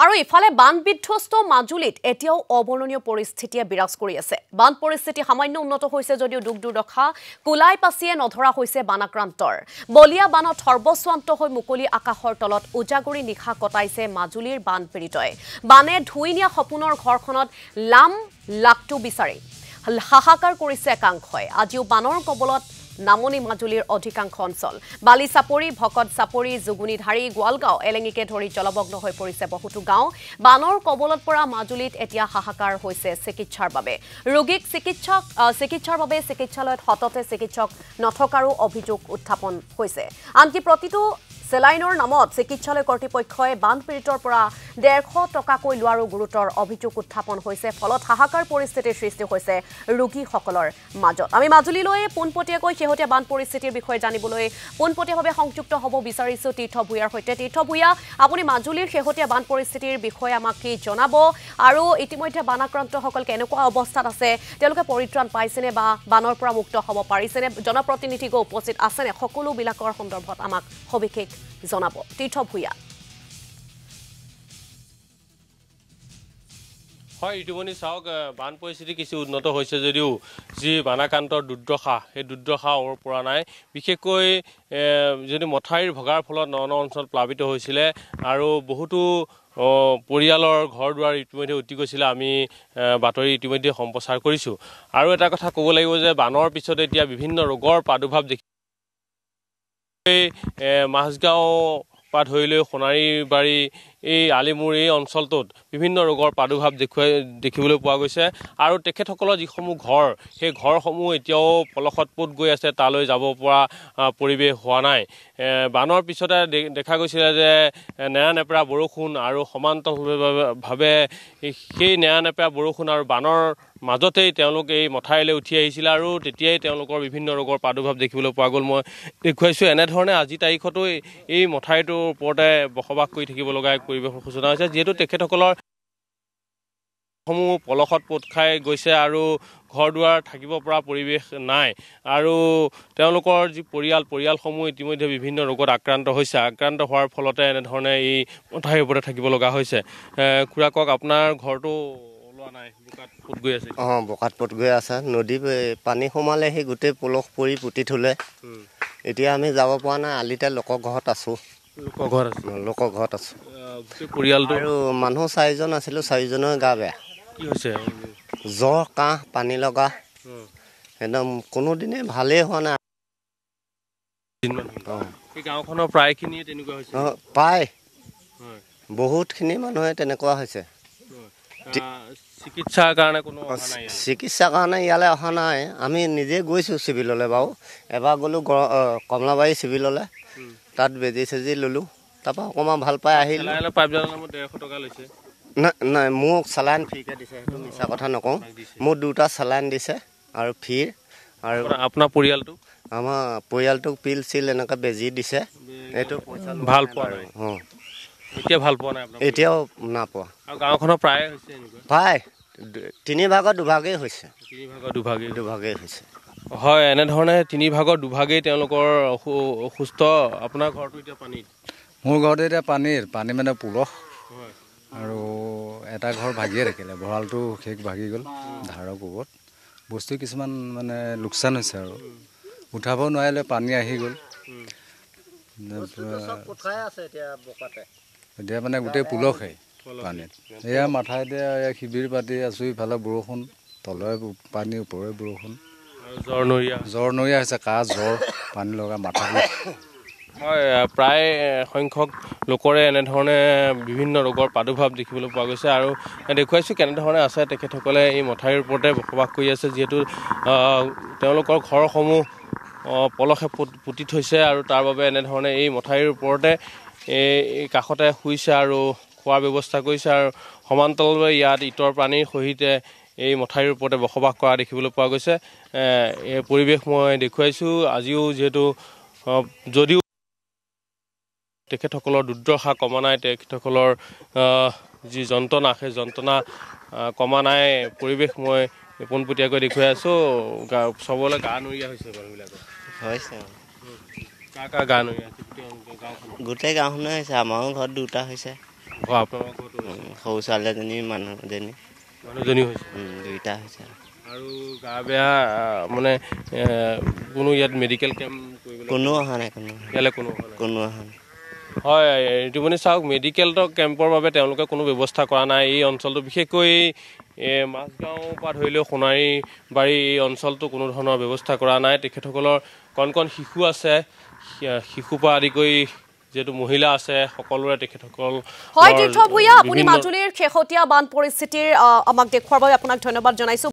আৰু ইফালে বান বিধ্বস্ত মাজুলীত এতিয়াও অবৰ্ণনীয় পৰিস্থিতিয়ে বিৰাজ কৰি আছে। বান পৰিস্থিতি সামান্য উন্নত হৈছে যদিও দুখ দুৰ্দশা কুলাই পাছিয়ে নধৰা হৈছে বানাক্ৰান্তৰ। বলিয়া বানত সৰ্বস্বান্ত হৈ মুকলি আকাশৰ তলত উজাগৰি নিশা কটাইছে মাজুলীৰ বানপীড়িতই। বানে ধুই নিয়া সপোনৰ ঘৰখনত লাম লাকটো বিচাৰি হাহাকাৰ কৰিছে একাংশই। আজিও বানৰ কবলত নামনি মাজুলীৰ অধিকাংশ অঞ্চল। বালি চাপৰি, ভকত চাপৰি, জুগুনিধাৰী, গোৱালগাঁও, এলেঙিকে ধৰি জলমগ্ন হৈ পৰিছে বহুতো গাঁও। বানৰ কবলত পৰা মাজুলীত এতিয়া হাহাকাৰ হৈছে চিকিৎসাৰ বাবে। ৰোগীক চিকিৎসাৰ বাবে চিকিৎসালয়ত সততে চিকিৎসক নথকাৰো অভিযোগ উত্থাপন হৈছে। আনকি প্ৰতিটো চেলাইনৰ নামত চিকিৎসালয় কৰ্তৃপক্ষই বানপীড়িতৰ পৰা 150 টকাকৈ লোৱাৰো গুৰুতৰ অভিযোগ উত্থাপন হৈছে। ফলত হাহাকাৰ পৰিস্থিতিৰ সৃষ্টি হৈছে ৰোগীসকলৰ মাজত। আমি মাজুলীলৈ পোনপটীয়াকৈ শেহতীয়া বান পৰিস্থিতিৰ বিষয়ে জানিবলৈ পোনপটীয়াভাৱে সংযুক্ত হ'ব বিচাৰিছোঁ তীৰ্থ ভূঞাৰ সৈতে। তীৰ্থ ভূঞা, আপুনি মাজুলীৰ শেহতীয়া বান পৰিস্থিতিৰ বিষয়ে আমাক কি জনাব? আৰু ইতিমধ্যে বানাক্ৰান্তসকল কেনেকুৱা অৱস্থাত আছে? তেওঁলোকে পৰিত্ৰাণ পাইছেনে বা বানৰ পৰা মুক্ত হ'ব পাৰিছেনে? জনপ্ৰতিনিধি গৈ উপস্থিত আছেনে? সকলোবিলাকৰ সন্দৰ্ভত আমাক সবিশেষ জনাব তীৰ্থ ভূঞা। হয় ইতিমধ্যে চাওক, বান পৰিস্থিতি কিছু উন্নত হৈছে যদিও যি বানাক্ৰান্তৰ দুৰ্দশা সেই দুৰ্দশা পৰা নাই। বিশেষকৈ যদি মথাউৰি ভগাৰ ফলত ন অঞ্চল প্লাবিত হৈছিলে আৰু বহুতো পৰিয়ালৰ ঘৰ দুৱাৰ ইতিমধ্যে উটি গৈছিলে। আমি বাতৰি ইতিমধ্যে সম্প্ৰচাৰ কৰিছোঁ। আৰু এটা কথা ক'ব লাগিব যে বানৰ পিছত এতিয়া বিভিন্ন ৰোগৰ প্ৰাদুৰ্ভাৱ মাজগাঁও পৰা ধৰি লৈ সোণাৰীবাৰী, এই আলিমুৰ এই অঞ্চলটোত বিভিন্ন ৰোগৰ প্ৰাদুৰ্ভাৱ দেখিবলৈ পোৱা গৈছে। আৰু তেখেতসকলৰ যিসমূহ ঘৰ, সেই ঘৰসমূহ এতিয়াও পলসত গৈ আছে, তালৈ যাব পৰা পৰিৱেশ হোৱা নাই। বানৰ পিছতে দেখা গৈছিলে যে নেৰানেপেৰা বৰষুণ আৰু সমান্তৰালভাৱে সেই নেৰানেপেৰা বৰষুণ আৰু বানৰ মাজতেই তেওঁলোক এই মথাউৰিলৈ উঠি আহিছিলে আৰু তেতিয়াই তেওঁলোকৰ বিভিন্ন ৰোগৰ প্ৰাদুৰ্ভাৱ দেখিবলৈ পোৱা গ'ল। মই দেখুৱাইছোঁ এনেধৰণে আজি তাৰিখতো এই মথাউৰিটোৰ ওপৰতে বসবাস কৰি থাকিব লগা এক পৰিৱেশৰ সূচনা হৈছে, যিহেতু তেখেতসকলৰ সমূহ পলসত পোত খাই গৈছে আৰু ঘৰ দুৱাৰ থাকিব পৰা পৰিৱেশ নাই। আৰু তেওঁলোকৰ যি পৰিয়ালসমূহ ইতিমধ্যে বিভিন্ন ৰোগত আক্ৰান্ত হৈছে। আক্ৰান্ত হোৱাৰ ফলতে এনেধৰণে এই মথাউৰিৰ ওপৰতে থাকিব লগা হৈছে। খুৰা কওক, আপোনাৰ ঘৰটো ওলোৱা নাই, বোকাত পোত গৈ আছে? বোকাত পোত গৈ আছে। নদী পানী সোমালে সেই গোটেই পলস পৰি পুতি থ'লে। এতিয়া আমি যাব পৰা নাই, আলিতে লোকৰ ঘৰত আছোঁ। লোকৰ ঘৰত আছোঁ। পৰিয়ালটো আৰু মানুহ 4জন আছিলোঁ, 4জনৰ গা বেয়া। কি হৈছে? জ্বৰ, কাহ, পানী লগা, একদম কোনোদিনে ভালেই হোৱা নাই। গাঁওখনৰ প্ৰায়খিনিয়ে তেনেকুৱা হৈছে? প্ৰায় বহুতখিনি মানুহে তেনেকুৱা হৈছে। চিকিৎসাৰ কাৰণে কোনো চিকিৎসাৰ কাৰণে ইয়ালৈ অহা নাই। আমি নিজে গৈছোঁ চিভিললৈ বাৰু। এবাৰ গ'লোঁ কমলাবাৰী চিভিললৈ, তাত বেজি চেজি ল'লোঁ, তাৰপৰা অকণমান ভাল পাই আহিলোঁ। পাইপডালৰ নামত 150 টকা লৈছে? নাই, মোক চালাইন ফ্ৰীকৈ দিছে, সেইটো মিছা কথা নকওঁ। মোক 2টা চালাইন দিছে আৰু ফ্ৰী। আৰু আপোনাৰ পৰিয়ালটো? আমাৰ পৰিয়ালটোক পিল চিল এনেকৈ বেজি দিছে। এইটো পইচা ভাল পোৱা নাই? এতিয়া ভাল পোৱা নাই? এতিয়াও নাপোৱা। আৰু গাঁওখনৰ প্ৰায় হৈছে এনেকুৱা? প্ৰায় 3 ভাগৰ 2 ভাগেই হৈছে। 3 ভাগৰ 2 ভাগেই হৈছে। হয়, এনেধৰণে 3 ভাগৰ 2 ভাগেই তেওঁলোকৰ অসুস্থ। আপোনাৰ ঘৰটো এতিয়া পানীত? মোৰ ঘৰতে এতিয়া পানী মানে পলস। আৰু এটা ঘৰ ভাগিয়ে থাকিলে, ভঁৰালটো শেষ ভাগি গ'ল ধাৰৰ কোবত। বস্তু কিছুমান মানে লোকচান হৈছে আৰু উঠাব নোৱাৰিলে, পানী আহি গ'ল। এতিয়া মানে গোটেই পলসেই পানীত। এয়া মাথাইতে শিবিৰ পাতি আছোঁ, ইফালে বৰষুণ, তলৰে পানী, ওপৰে বৰষুণ। জ্বৰ নৰীয়া হৈছে, কাহ, জ্বৰ, পানী লগা, মাথা বিষ। হয়, প্ৰায় সংখ্যক লোকৰে এনেধৰণে বিভিন্ন ৰোগৰ প্ৰাদুৰ্ভাৱ দেখিবলৈ পোৱা গৈছে। আৰু দেখুৱাইছোঁ কেনেধৰণে আছে তেখেতসকলে এই মথাউৰিৰ ওপৰতে বসবাস কৰি আছে, যিহেতু তেওঁলোকৰ ঘৰসমূহ পলসে পুতি থৈছে আৰু তাৰ বাবে এনেধৰণে এই মথাউৰিৰ ওপৰতে এই কাষতে শুইছে আৰু খোৱাৰ ব্যৱস্থা কৰিছে। আৰু সমান্তৰালভাৱে ইয়াত ইটৰ পানীৰ সহিতে এই মথাউৰিৰ ওপৰতে বসবাস কৰা দেখিবলৈ পোৱা গৈছে। এই পৰিৱেশ মই দেখুৱাইছোঁ। আজিও যিহেতু যদিও তেখেতসকলৰ দুৰ্দশা কমা নাই, তেখেতসকলৰ যি যন্ত্ৰণা, সেই যন্ত্ৰণা কমা নাই। পৰিৱেশ মই পোনপটীয়াকৈ দেখুৱাই আছোঁ। চবলৈ গা নৰীয়া হৈছে মানুহবিলাকৰ? হৈছে। কাৰ গা নৰীয়া? গোটেই গাঁওখনে হৈছে। আমাৰো ঘৰত 2টা হৈছে। আপোনালোকৰ ঘৰতো? সৰু ছোৱালীজনী মানুহজনী হৈছে দুইটা হৈছে আৰু গা বেয়া মানে কোনো ইয়াত মেডিকেল কেম্প কৰিবলৈ কোনো অহা নাই ইয়ালৈ কোনো অহা নাই হয় ঋতুমণি চাওক মেডিকেল কেম্পৰ বাবে তেওঁলোকে কোনো ব্যৱস্থা কৰা নাই এই অঞ্চলটো বিশেষকৈ মাছগাঁও পৰা ধৰি লৈ সোণাৰী বাৰী এই অঞ্চলটো কোনো ধৰণৰ ব্যৱস্থা কৰা নাই তেখেতসকলৰ কণ শিশু আছে শিশুৰ পৰা আদি কৰি যেহেতু মহিলা আছে সকলোৰে তেখেতসকল হয় তীৰ্থ ভূঞা আপুনি মাজুলীৰ শেহতীয়া বান পৰিস্থিতিৰ আমাক দেখুৱাৰ বাবে আপোনাক ধন্যবাদ জনাইছো